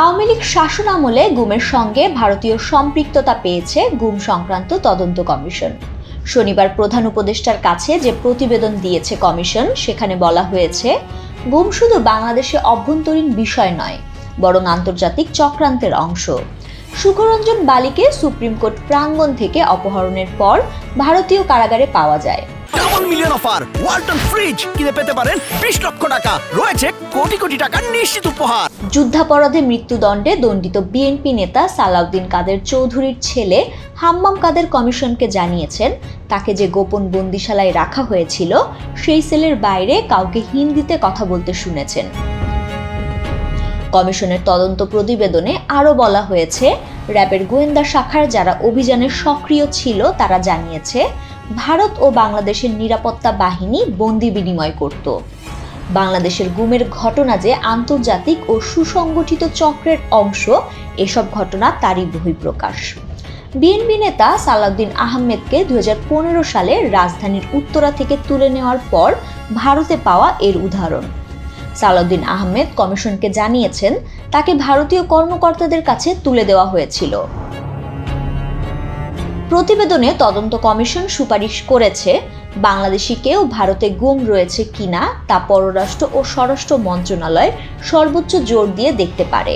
আওয়ামী লীগ শাসনামলে গুমের সঙ্গে ভারতীয় সম্পৃক্ততা পেয়েছে গুম সংক্রান্ত তদন্ত কমিশন। শনিবার প্রধান উপদেষ্টার কাছে যে প্রতিবেদন দিয়েছে কমিশন, সেখানে বলা হয়েছে, গুম শুধু বাংলাদেশে অভ্যন্তরীণ বিষয় নয়, বরং আন্তর্জাতিক চক্রান্তের অংশ। সুখরঞ্জন বালিকে সুপ্রিম কোর্ট প্রাঙ্গণ থেকে অপহরণের পর ভারতীয় কারাগারে পাওয়া যায়। Double million offer Walton fridge কিনে পেতে পারেন 20 লক্ষ টাকা, রয়েছে কোটি কোটি টাকার নিশ্চিত উপহার। যুদ্ধাপরাধে মৃত্যুদণ্ডে দণ্ডিত বিএনপি নেতা সালাউদ্দিন কাদের চৌধুরীর ছেলে হাম্মাম কাদের কমিশনকে জানিয়েছেন, তাকে যে গোপন বন্দিশালায় রাখা হয়েছিল সেই সেলের বাইরে কাউকে হিন্দিতে কথা বলতে শুনেছেন। কমিশনের তদন্ত প্রতিবেদনে আরও বলা হয়েছে, র্যাবের গোয়েন্দা শাখার যারা অভিযানে সক্রিয় ছিল তারা জানিয়েছে, ভারত ও বাংলাদেশের নিরাপত্তা বাহিনী বন্দি বিনিময় করত। বাংলাদেশের গুমের ঘটনা যে আন্তর্জাতিক ও সুসংগঠিত চক্রের অংশ, এসব ঘটনা তারই বহিঃপ্রকাশ। বিএনপি নেতা সালাউদ্দিন আহমেদকে 2015 সালে রাজধানীর উত্তরা থেকে তুলে নেওয়ার পর ভারতে পাওয়া এর উদাহরণ। সালাউদ্দিন আহমেদ কমিশনকে জানিয়েছেন, তাকে ভারতীয় কর্মকর্তাদের কাছে তুলে দেওয়া হয়েছিল। প্রতিবেদনে তদন্ত কমিশন সুপারিশ করেছে, বাংলাদেশি কেউ ভারতে গুম রয়েছে কিনা তা পররাষ্ট্র ও স্বরাষ্ট্র মন্ত্রণালয় সর্বোচ্চ জোর দিয়ে দেখতে পারে।